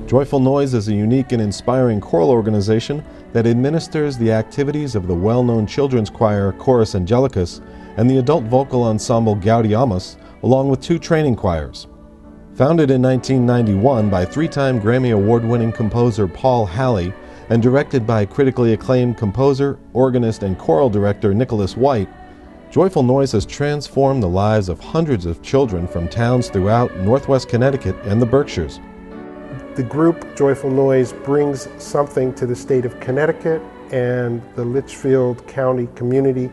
Joyful Noise is a unique and inspiring choral organization that administers the activities of the well-known children's choir Chorus Angelicus and the adult vocal ensemble Gaudiamus, along with 2 training choirs. Founded in 1991 by 3-time Grammy Award-winning composer Paul Halley and directed by critically acclaimed composer, organist, and choral director Nicholas White, Joyful Noise has transformed the lives of hundreds of children from towns throughout Northwest Connecticut and the Berkshires. The group Joyful Noise brings something to the state of Connecticut and the Litchfield County community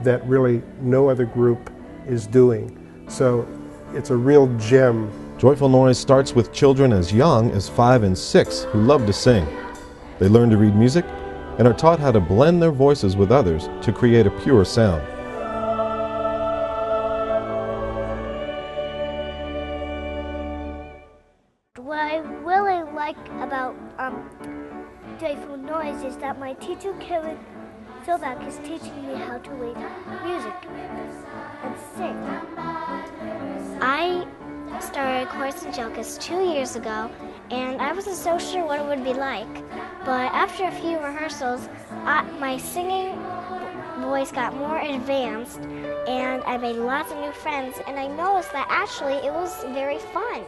that really no other group is doing. So it's a real gem. Joyful Noise starts with children as young as 5 and 6 who love to sing. They learn to read music and are taught how to blend their voices with others to create a pure sound. What I really like about Joyful Noise is that my teacher, Karen Silvack, is teaching me how to read music and sing. I started Chorus Angelicus 2 years ago, and I wasn't so sure what it would be like. But after a few rehearsals, my singing voice got more advanced, and I made lots of new friends, and I noticed that actually it was very fun.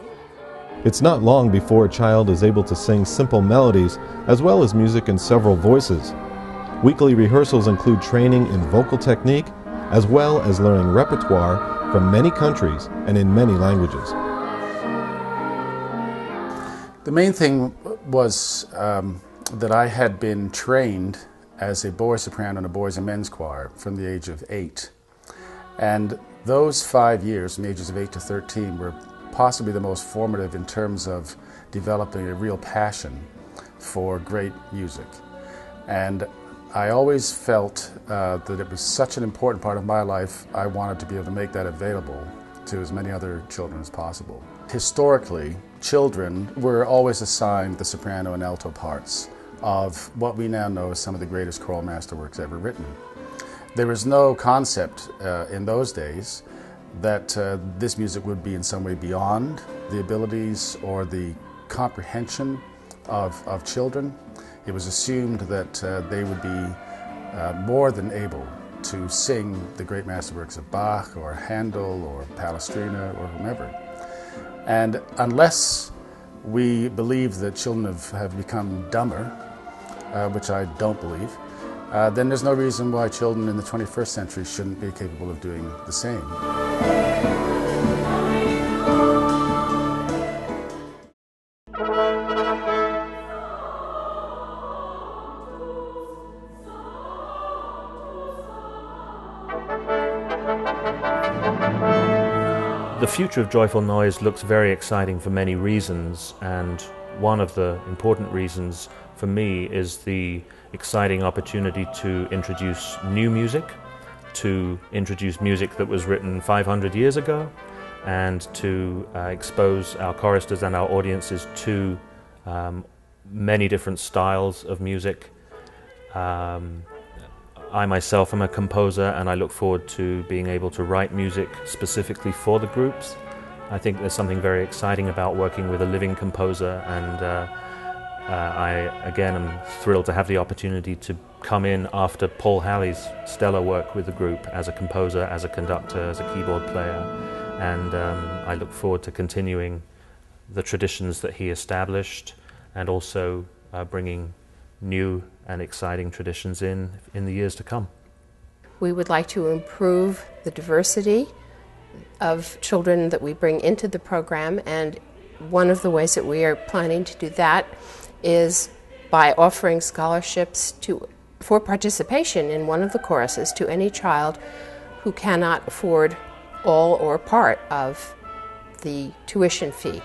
It's not long before a child is able to sing simple melodies as well as music in several voices. Weekly rehearsals include training in vocal technique as well as learning repertoire from many countries and in many languages. The main thing was that I had been trained as a boy soprano in a boys and men's choir from the age of 8. And those 5 years, from the ages of 8 to 13, were possibly the most formative in terms of developing a real passion for great music. And I always felt that it was such an important part of my life, I wanted to be able to make that available to as many other children as possible. Historically, children were always assigned the soprano and alto parts of what we now know as some of the greatest choral masterworks ever written. There was no concept in those days that this music would be in some way beyond the abilities or the comprehension of children. It was assumed that they would be more than able to sing the great masterworks of Bach or Handel or Palestrina or whomever. And unless we believe that children have become dumber, which I don't believe, then there's no reason why children in the 21st century shouldn't be capable of doing the same. The future of Joyful Noise looks very exciting for many reasons, and one of the important reasons for me is the exciting opportunity to introduce new music, to introduce music that was written 500 years ago, and to expose our choristers and our audiences to many different styles of music. I myself am a composer, and I look forward to being able to write music specifically for the groups. I think there's something very exciting about working with a living composer, and I again am thrilled to have the opportunity to come in after Paul Halley's stellar work with the group as a composer, as a conductor, as a keyboard player, and I look forward to continuing the traditions that he established and also bringing new and exciting traditions in the years to come. We would like to improve the diversity of children that we bring into the program, and one of the ways that we are planning to do that is by offering scholarships for participation in one of the choruses to any child who cannot afford all or part of the tuition fee.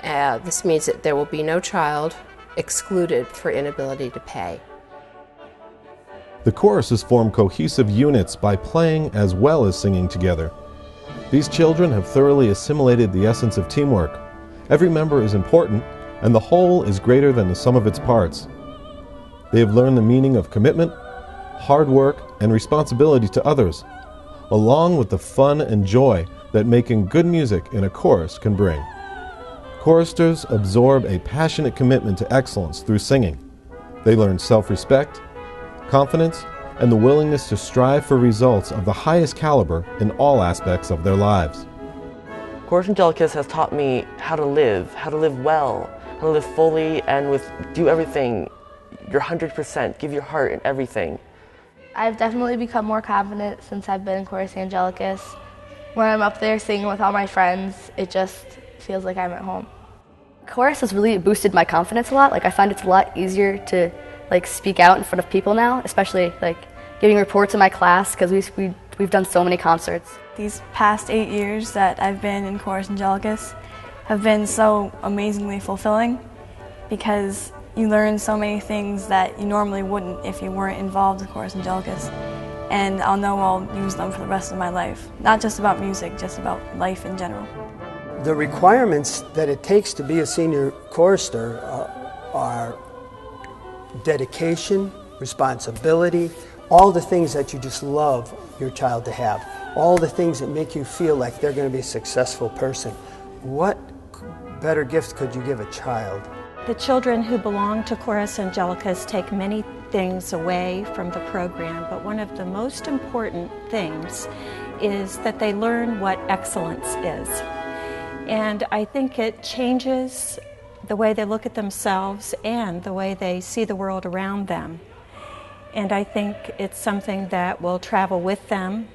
This means that there will be no child excluded for inability to pay. The choruses form cohesive units by playing as well as singing together. These children have thoroughly assimilated the essence of teamwork. Every member is important, and the whole is greater than the sum of its parts. They have learned the meaning of commitment, hard work, and responsibility to others, along with the fun and joy that making good music in a chorus can bring. choristers absorb a passionate commitment to excellence through singing. They learn self-respect, confidence, and the willingness to strive for results of the highest caliber in all aspects of their lives. Chorus Angelicus has taught me how to live well, how to live fully and do everything, your 100%, give your heart and everything. I've definitely become more confident since I've been in Chorus Angelicus. When I'm up there singing with all my friends, it just feels like I'm at home. Chorus has really boosted my confidence a lot. I find it's a lot easier to speak out in front of people now, especially giving reports in my class because we've done so many concerts. These past 8 years that I've been in Chorus Angelicus have been so amazingly fulfilling because you learn so many things that you normally wouldn't if you weren't involved in Chorus Angelicus. And I'll use them for the rest of my life. Not just about music, just about life in general. The requirements that it takes to be a senior chorister are dedication, responsibility, all the things that you just love your child to have, all the things that make you feel like they're going to be a successful person. What better gift could you give a child? The children who belong to Chorus Angelicus take many things away from the program, but one of the most important things is that they learn what excellence is. And I think it changes the way they look at themselves and the way they see the world around them. And I think it's something that will travel with them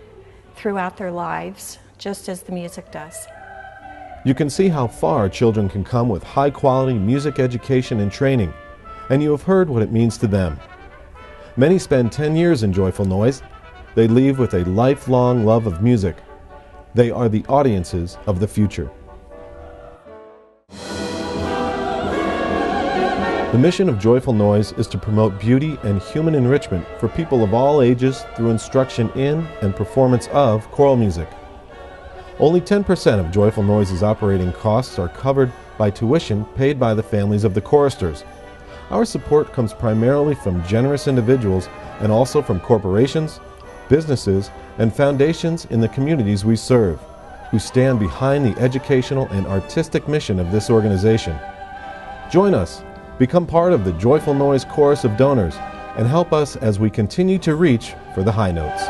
throughout their lives, just as the music does. You can see how far children can come with high-quality music education and training, and you have heard what it means to them. Many spend 10 years in Joyful Noise. They leave with a lifelong love of music. They are the audiences of the future. The mission of Joyful Noise is to promote beauty and human enrichment for people of all ages through instruction in and performance of choral music. Only 10% of Joyful Noise's operating costs are covered by tuition paid by the families of the choristers. Our support comes primarily from generous individuals and also from corporations, businesses, and foundations in the communities we serve, who stand behind the educational and artistic mission of this organization. Join us, become part of the Joyful Noise Chorus of Donors, and help us as we continue to reach for the high notes.